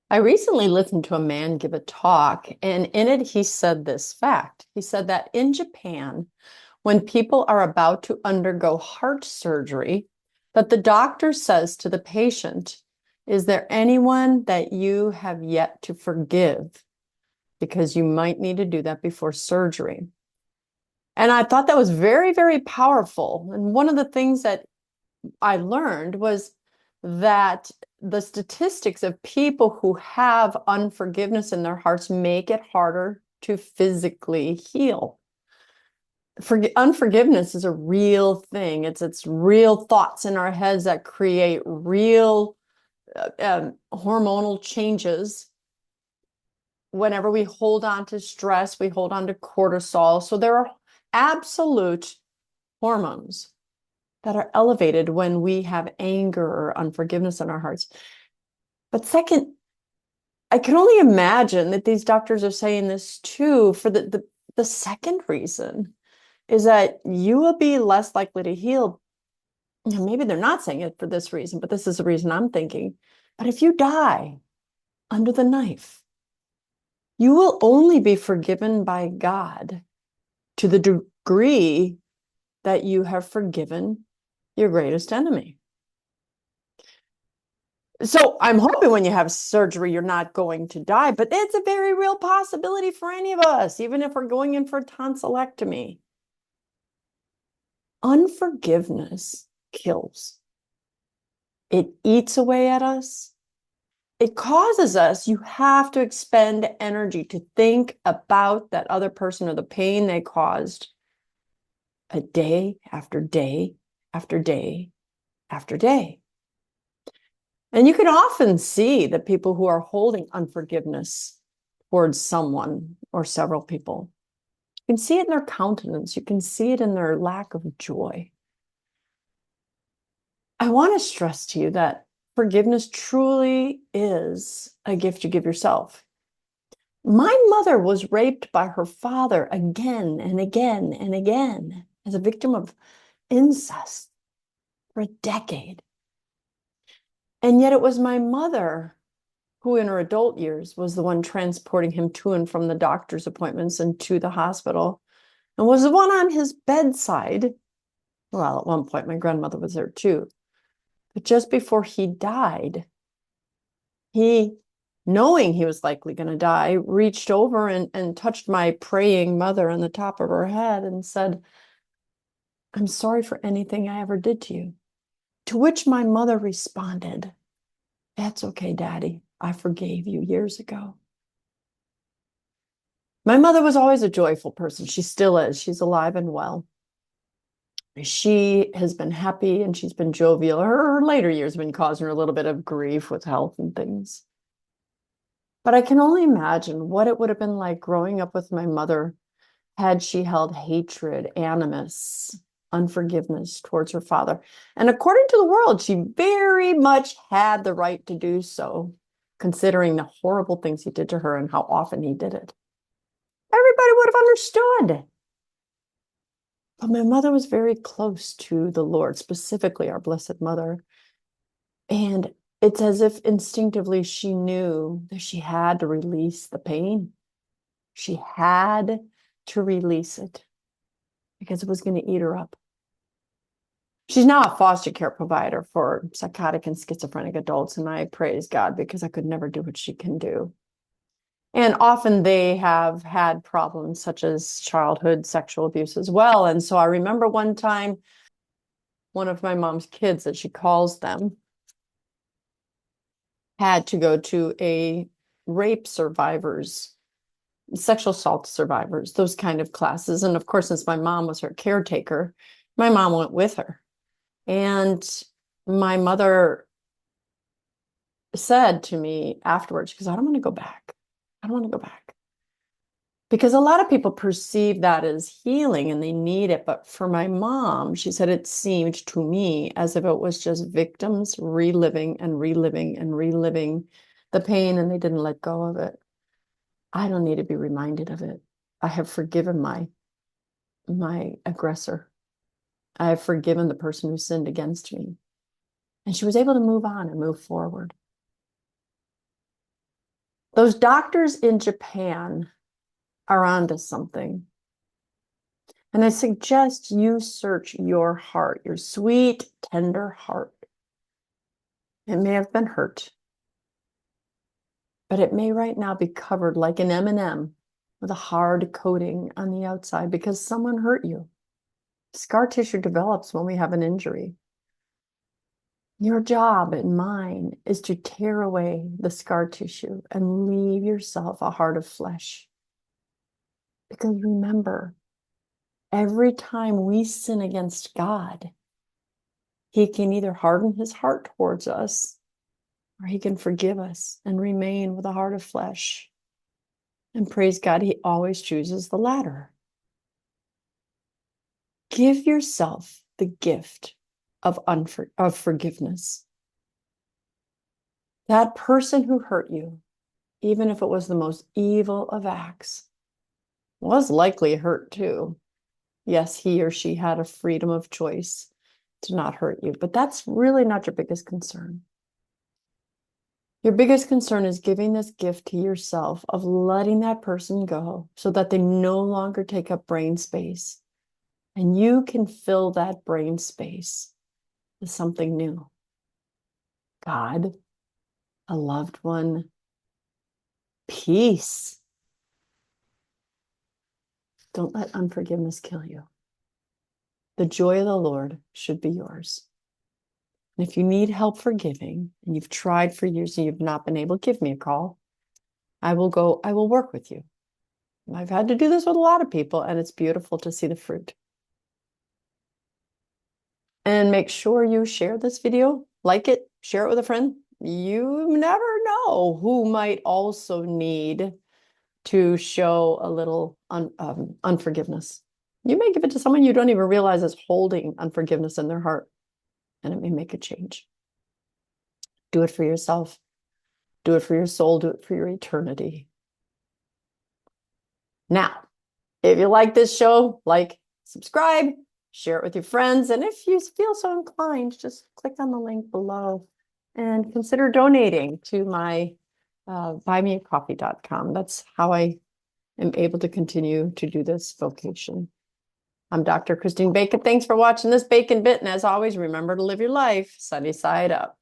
I recently listened to a man give a talk, and in it, he said this fact. He said that in Japan, when people are about to undergo heart surgery, that the doctor says to the patient, "Is there anyone that you have yet to forgive? Because you might need to do that before surgery." And I thought that was very, very powerful. And one of the things that I learned was that the statistics of people who have unforgiveness in their hearts make it harder to physically heal. Unforgiveness is a real thing. It's real thoughts in our heads that create real hormonal changes. Whenever we hold on to stress, we hold on to cortisol. So there are absolute hormones that are elevated when we have anger or unforgiveness in our hearts. But second, I can only imagine that these doctors are saying this too for the second reason is that you will be less likely to heal. Maybe they're not saying it for this reason, but this is the reason I'm thinking. But if you die under the knife, you will only be forgiven by God to the degree that you have forgiven your greatest enemy. So I'm hoping when you have surgery, you're not going to die, but it's a very real possibility for any of us, even if we're going in for a tonsillectomy. Unforgiveness kills. It eats away at us. It causes us, you have to expend energy to think about that other person or the pain they caused a day after day after day after day. And you can often see that people who are holding unforgiveness towards someone or several people, you can see it in their countenance. You can see it in their lack of joy. I want to stress to you that forgiveness truly is a gift you give yourself. My mother was raped by her father again and again and again as a victim of incest for a decade. And yet it was my mother who in her adult years was the one transporting him to and from the doctor's appointments and to the hospital, and was the one on his bedside. Well, at one point, my grandmother was there too. But just before he died, he, knowing he was likely going to die, reached over and touched my praying mother on the top of her head and said, "I'm sorry for anything I ever did to you." To which my mother responded, "That's okay, Daddy. I forgave you years ago." My mother was always a joyful person. She still is. She's alive and well. She has been happy and she's been jovial. Her later years have been causing her a little bit of grief with health and things. But I can only imagine what it would have been like growing up with my mother had she held hatred, animus, unforgiveness towards her father. And according to the world, she very much had the right to do so, considering the horrible things he did to her and how often he did it. Everybody would have understood. But my mother was very close to the Lord, specifically our Blessed Mother. And it's as if instinctively she knew that she had to release the pain. She had to release it because it was going to eat her up. She's now a foster care provider for psychotic and schizophrenic adults, and I praise God because I could never do what she can do. And often they have had problems such as childhood sexual abuse as well. And so I remember one time, one of my mom's kids, that she calls them, had to go to a rape survivors, sexual assault survivors, those kind of classes. And of course, since my mom was her caretaker, my mom went with her. And my mother said to me afterwards, because I don't want to go back. I don't want to go back. Because a lot of people perceive that as healing and they need it. But for my mom, she said it seemed to me as if it was just victims reliving and reliving and reliving the pain, and they didn't let go of it. I don't need to be reminded of it. I have forgiven my aggressor. I have forgiven the person who sinned against me. And she was able to move on and move forward. Those doctors in Japan are onto something. And I suggest you search your heart, your sweet, tender heart. It may have been hurt, but it may right now be covered like an M&M with a hard coating on the outside because someone hurt you. Scar tissue develops when we have an injury. Your job and mine is to tear away the scar tissue and leave yourself a heart of flesh. Because remember, every time we sin against God, he can either harden his heart towards us or he can forgive us and remain with a heart of flesh. And praise God, he always chooses the latter. Give yourself the gift of forgiveness. That person who hurt you, even if it was the most evil of acts, was likely hurt too. Yes, he or she had a freedom of choice to not hurt you, but that's really not your biggest concern. Your biggest concern is giving this gift to yourself of letting that person go so that they no longer take up brain space. And you can fill that brain space with something new. God, a loved one, peace. Don't let unforgiveness kill you. The joy of the Lord should be yours. And if you need help forgiving and you've tried for years and you've not been able, give me a call. I will work with you. I've had to do this with a lot of people, and it's beautiful to see the fruit. And make sure you share this video, like it, share it with a friend. You never know who might also need to show a little unforgiveness. You may give it to someone you don't even realize is holding unforgiveness in their heart, and it may make a change. Do it for yourself. Do it for your soul. Do it for your eternity. Now, if you like this show, like, subscribe, share it with your friends. And if you feel so inclined, just click on the link below and consider donating to my buymeacoffee.com. That's how I am able to continue to do this vocation. I'm Dr. Christine Bacon. Thanks for watching this Bacon Bit. And as always, remember to live your life sunny side up.